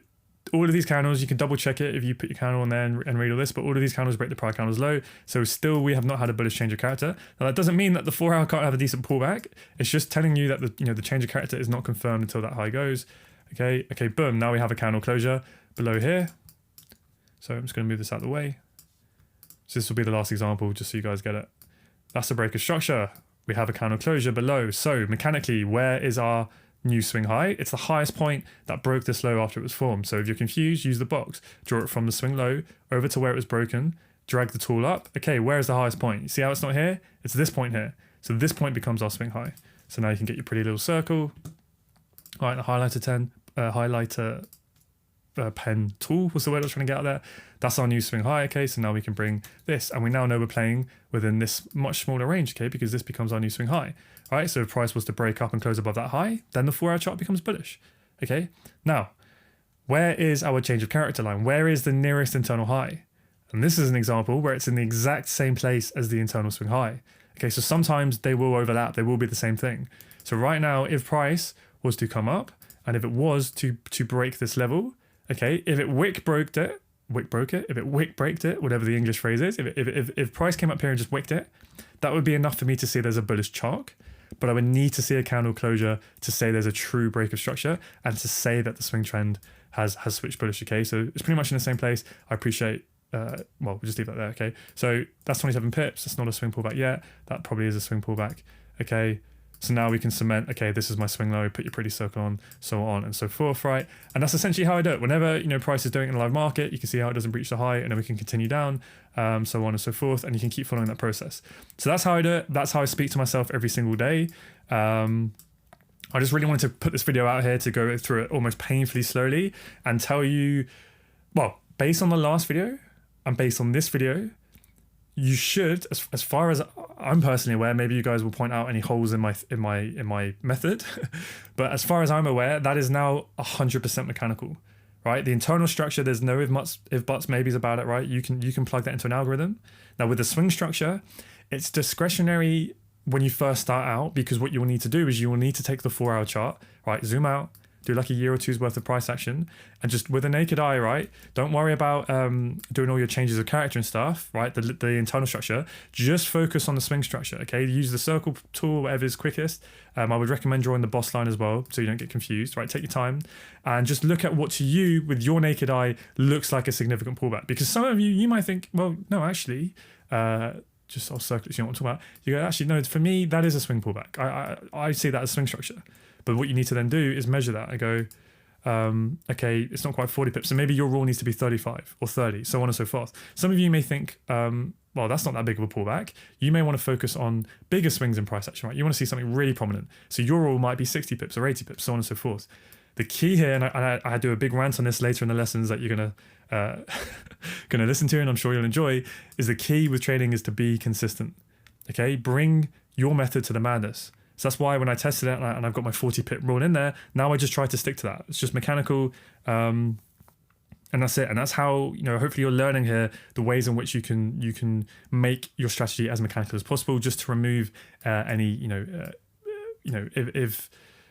all of these candles, you can double check it if you put your candle on there and read all this, but all of these candles break the prior candles low. So still we have not had a bullish change of character. Now that doesn't mean that the 4 hour can't have a decent pullback. It's just telling you that the change of character is not confirmed until that high goes. Okay, boom. Now we have a candle closure below here. So I'm just going to move this out of the way. So this will be the last example, just so you guys get it. That's the break of structure. We have a candle closure below. So mechanically, where is our new swing high? It's the highest point that broke this low after it was formed. So if you're confused, use the box. Draw it from the swing low over to where it was broken. Drag the tool up. Okay, where is the highest point? You see how it's not here? It's this point here. So this point becomes our swing high. So now you can get your pretty little circle. All right, the highlighter pen tool was the word I was trying to get out there. That's our new swing high, okay? So now we can bring this, and we now know we're playing within this much smaller range, okay? Because this becomes our new swing high, all right? So if price was to break up and close above that high, then the 4 hour chart becomes bullish, okay? Now, where is our change of character line? Where is the nearest internal high? And this is an example where it's in the exact same place as the internal swing high. Okay, so sometimes they will overlap, they will be the same thing. So right now, if price was to come up, and if it was to break this level, Okay, if it wick broke it, if it wick breaked it, whatever the English phrase is, if price came up here and just wicked it, that would be enough for me to see there's a bullish chalk. But I would need to see a candle closure to say there's a true break of structure and to say that the swing trend has switched bullish. Okay, so it's pretty much in the same place. I appreciate. Well, we'll just leave that there. Okay, so that's 27 pips. That's not a swing pullback yet. That probably is a swing pullback. Okay. So now we can cement, okay, this is my swing low, put your pretty circle on, so on and so forth, right? And that's essentially how I do it. Whenever, price is doing it in a live market, you can see how it doesn't breach the high and then we can continue down, so on and so forth. And you can keep following that process. So that's how I do it. That's how I speak to myself every single day. I just really wanted to put this video out here to go through it almost painfully slowly and tell you, well, based on the last video and based on this video, you should, as far as I'm personally aware, maybe you guys will point out any holes in my method, but as far as I'm aware, that is now 100% mechanical, right? The internal structure, there's no if buts, maybes about it, right? You can plug that into an algorithm. Now with the swing structure, it's discretionary when you first start out, because what you will need to do is you will need to take the 4-hour chart, right? Zoom out, do like a year or two's worth of price action, and just with a naked eye, right? Don't worry about doing all your changes of character and stuff, right? The internal structure. Just focus on the swing structure, okay? Use the circle tool, whatever is quickest. I would recommend drawing the boss line as well, so you don't get confused, right? Take your time and just look at what to you, with your naked eye, looks like a significant pullback. Because some of you might think, well, no, actually, just I'll circle it, you know what I'm talking about. You go, actually, no, for me, that is a swing pullback. I see that as swing structure. But what you need to then do is measure that. I go, okay, it's not quite 40 pips. So maybe your rule needs to be 35 or 30, so on and so forth. Some of you may think, well, that's not that big of a pullback. You may want to focus on bigger swings in price action, right? You want to see something really prominent. So your rule might be 60 pips or 80 pips, so on and so forth. The key here, and I do a big rant on this later in the lessons that you're gonna listen to, and I'm sure you'll enjoy, is the key with trading is to be consistent. Okay, bring your method to the madness. So that's why when I tested it and I've got my 40 pip rule in there, now I just try to stick to that. It's just mechanical, and that's it. And that's how, hopefully you're learning here the ways in which you can make your strategy as mechanical as possible, just to remove any, if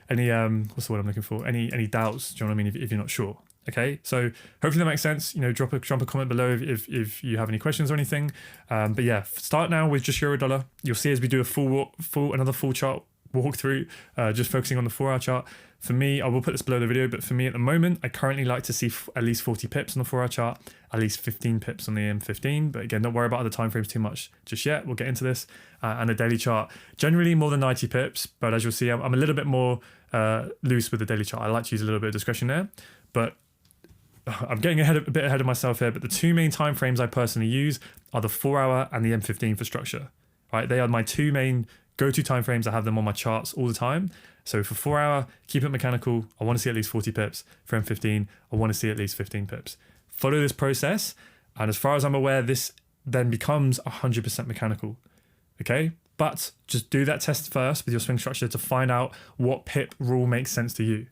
any, what's the word I'm looking for? Any doubts, do you know what I mean? If you're not sure. Okay, so hopefully that makes sense. Drop a comment below if you have any questions or anything. But yeah, start now with just euro dollar. You'll see as we do another full chart walkthrough, just focusing on the 4-hour chart. For me, I will put this below the video, but for me at the moment, I currently like to see at least 40 pips on the 4-hour chart, at least 15 pips on the M15. But again, don't worry about other timeframes too much just yet. We'll get into this. And the daily chart, generally more than 90 pips. But as you'll see, I'm a little bit more loose with the daily chart. I like to use a little bit of discretion there. But I'm getting a bit ahead of myself here, but the two main timeframes I personally use are the 4-hour and the M15 for structure. Right? They are my two main go-to timeframes. I have them on my charts all the time. So for 4-hour, keep it mechanical. I want to see at least 40 pips. For M15, I want to see at least 15 pips. Follow this process, and as far as I'm aware, this then becomes 100% mechanical. Okay? But just do that test first with your swing structure to find out what pip rule makes sense to you.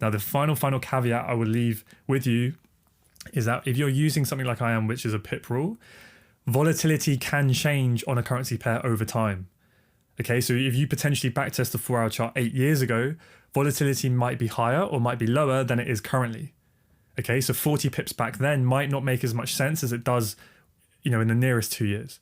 Now, the final caveat I would leave with you is that if you're using something like I am, which is a pip rule, volatility can change on a currency pair over time. Okay, so if you potentially backtest the 4-hour chart 8 years ago, volatility might be higher or might be lower than it is currently. Okay, so 40 pips back then might not make as much sense as it does, in the nearest 2 years.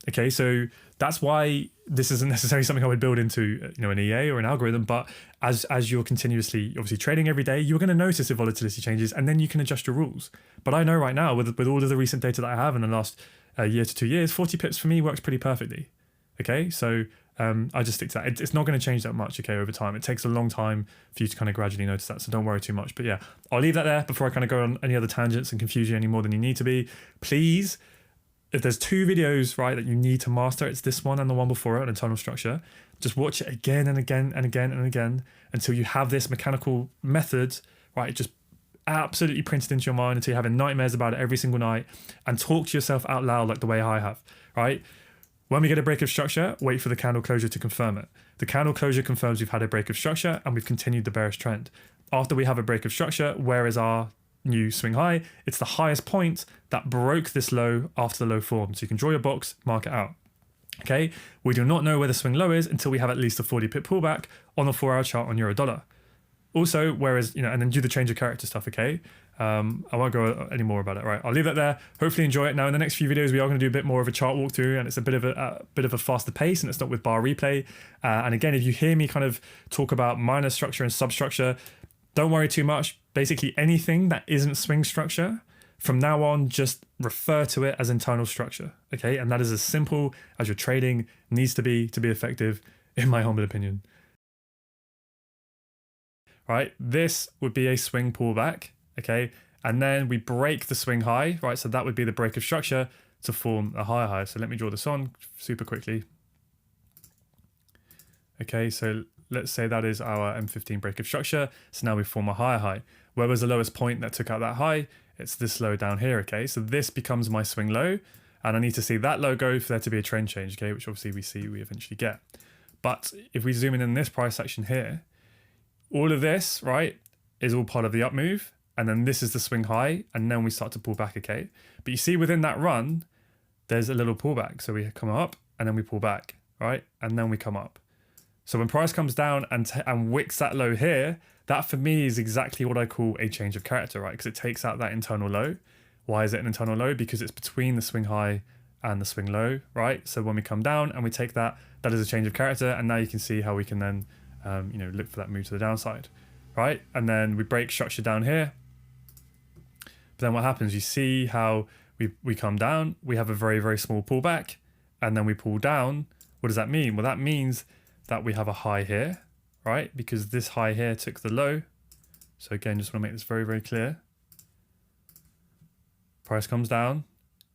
Okay, so that's why this isn't necessarily something I would build into, an EA or an algorithm. But as you're continuously, obviously trading every day, you're going to notice if volatility changes, and then you can adjust your rules. But I know right now, with all of the recent data that I have in the last year to 2 years, 40 pips for me works pretty perfectly. Okay, so I just stick to that. It's not going to change that much, okay, over time. It takes a long time for you to kind of gradually notice that, so don't worry too much. But yeah, I'll leave that there before I kind of go on any other tangents and confuse you any more than you need to be. Please, if there's 2 videos, right, that you need to master, it's this one and the one before it on internal structure. Just watch it again and again and again and again until you have this mechanical method, right, just absolutely printed into your mind, until you're having nightmares about it every single night, and talk to yourself out loud like the way I have, right? When we get a break of structure, wait for the candle closure to confirm it. The candle closure confirms we've had a break of structure and we've continued the bearish trend. After we have a break of structure, where is our new swing high? It's the highest point that broke this low after the low form. So you can draw your box, mark it out. Okay, we do not know where the swing low is until we have at least a 40 pip pullback on the 4-hour chart on euro dollar. Also, whereas, and then do the change of character stuff, okay? I won't go any more about it, right? I'll leave that there. Hopefully enjoy it. Now, in the next few videos, we are going to do a bit more of a chart walkthrough, and it's a bit of a faster pace, and it's not with bar replay. And again, if you hear me kind of talk about minor structure and substructure, don't worry too much. Basically, anything that isn't swing structure, from now on, just refer to it as internal structure, okay? And that is as simple as your trading needs to be effective, in my humble opinion. Right, this would be a swing pullback, okay? And then we break the swing high, right? So that would be the break of structure to form a higher high. So let me draw this on super quickly. Okay, so let's say that is our M15 break of structure. So now we form a higher high. Where was the lowest point that took out that high? It's this low down here, okay? So this becomes my swing low, and I need to see that low go for there to be a trend change, okay? Which obviously we eventually get. But if we zoom in this price action here, all of this, right, is all part of the up move, and then this is the swing high, and then we start to pull back, okay? But you see within that run, there's a little pullback. So we come up, and then we pull back, right? And then we come up. So when price comes down and wicks that low here, that for me is exactly what I call a change of character, right? Because it takes out that internal low. Why is it an internal low? Because it's between the swing high and the swing low, right? So when we come down and we take that, that is a change of character, and now you can see how we can then look for that move to the downside, right? And then we break structure down here. But then what happens, you see how we come down, we have a very, very small pullback, and then we pull down. What does that mean? Well, that means that we have a high here, right? Because this high here took the low. So again, just want to make this very, very clear. Price comes down.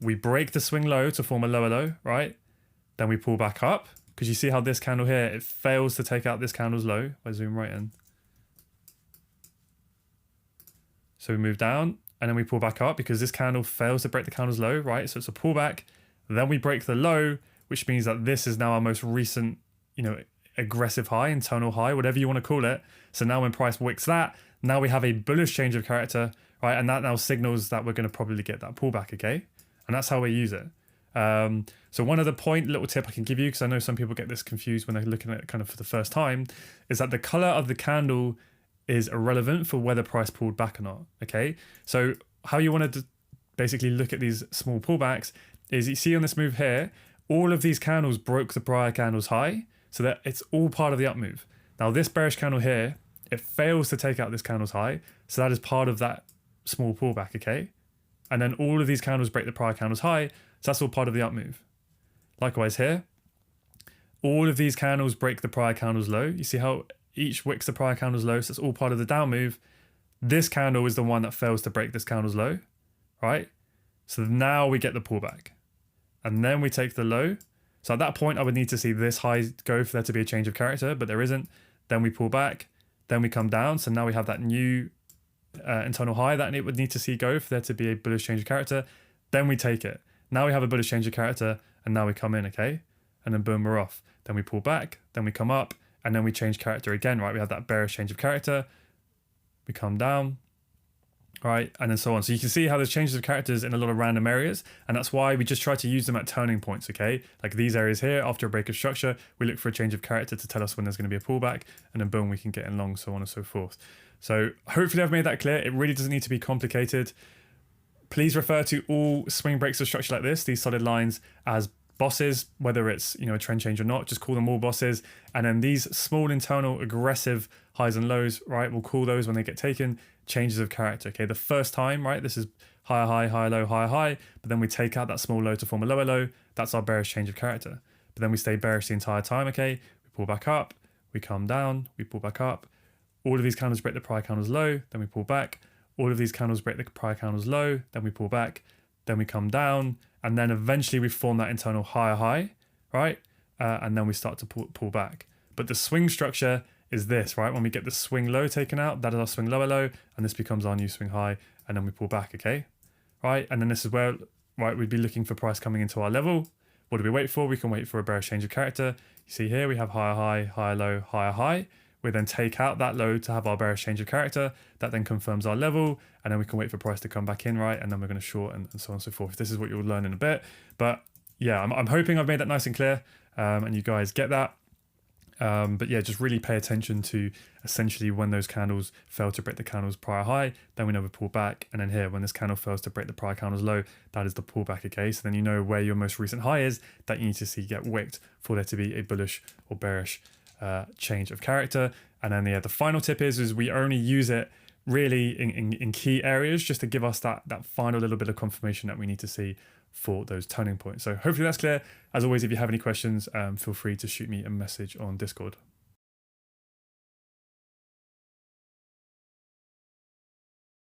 We break the swing low to form a lower low, right? Then we pull back up, because you see how this candle here, it fails to take out this candle's low. If I zoom right in. So we move down, and then we pull back up because this candle fails to break the candle's low, right? So it's a pullback. Then we break the low, which means that this is now our most recent, aggressive high, internal high, whatever you want to call it. So now when price wicks that, now we have a bullish change of character, right? And that now signals that we're going to probably get that pullback, okay? And that's how we use it. So one other little tip I can give you, because I know some people get this confused when they're looking at it kind of for the first time, is that the color of the candle is irrelevant for whether price pulled back or not, okay? So how you want to basically look at these small pullbacks is, you see on this move here, all of these candles broke the prior candle's high, so that it's all part of the up move. Now this bearish candle here, it fails to take out this candle's high, so that is part of that small pullback, okay? And then all of these candles break the prior candle's high, so that's all part of the up move. Likewise here, all of these candles break the prior candle's low. You see how each wicks the prior candle's low, so it's all part of the down move. This candle is the one that fails to break this candle's low, right? So now we get the pullback. And then we take the low. So at that point, I would need to see this high go for there to be a change of character, but there isn't. Then we pull back, then we come down. So now we have that new internal high that it would need to see go for there to be a bullish change of character. Then we take it. Now we have a bullish change of character, and now we come in, okay? And then boom, we're off. Then we pull back, then we come up, and then we change character again, right? We have that bearish change of character. We come down, right? And then so on. So you can see how there's changes of characters in a lot of random areas, and that's why we just try to use them at turning points, okay? Like these areas here, after a break of structure, we look for a change of character to tell us when there's going to be a pullback, and then boom, we can get in long, so on and so forth. So hopefully I've made that clear. It really doesn't need to be complicated. Please refer to all swing breaks of structure like this, these solid lines, as bosses, whether it's a trend change or not. Just call them all bosses. And then these small internal aggressive highs and lows, right, we'll call those when they get taken changes of character. Okay, the first time, right, this is higher high, higher low, higher high, but then we take out that small low to form a lower low. That's our bearish change of character. But then we stay bearish the entire time. Okay, we pull back up, we come down, we pull back up. All of these candles break the prior candle's low, then we pull back. All of these candles break the prior candle's low, then we pull back, then we come down, and then eventually we form that internal higher high, right? And then we start to pull back. But the swing structure is this, right? When we get the swing low taken out, that is our swing lower low, and this becomes our new swing high, and then we pull back, okay? Right, and then this is where, right, we'd be looking for price coming into our level. What do we wait for? We can wait for a bearish change of character. You see here, we have higher high, higher low, higher high. We then take out that low to have our bearish change of character. That then confirms our level, and then we can wait for price to come back in, right? And then we're going to short and so on and so forth. This is what you'll learn in a bit. But yeah, I'm hoping I've made that nice and clear, and you guys get that. But yeah, just really pay attention to essentially when those candles fail to break the candle's prior high, then we know we pull back. And then here, when this candle fails to break the prior candle's low, that is the pullback, okay? So then you know where your most recent high is that you need to see get wicked for there to be a bullish or bearish change of character. And then the final tip is we only use it really in key areas just to give us that final little bit of confirmation that we need to see for those turning points. So hopefully that's clear. As always, if you have any questions, feel free to shoot me a message on Discord.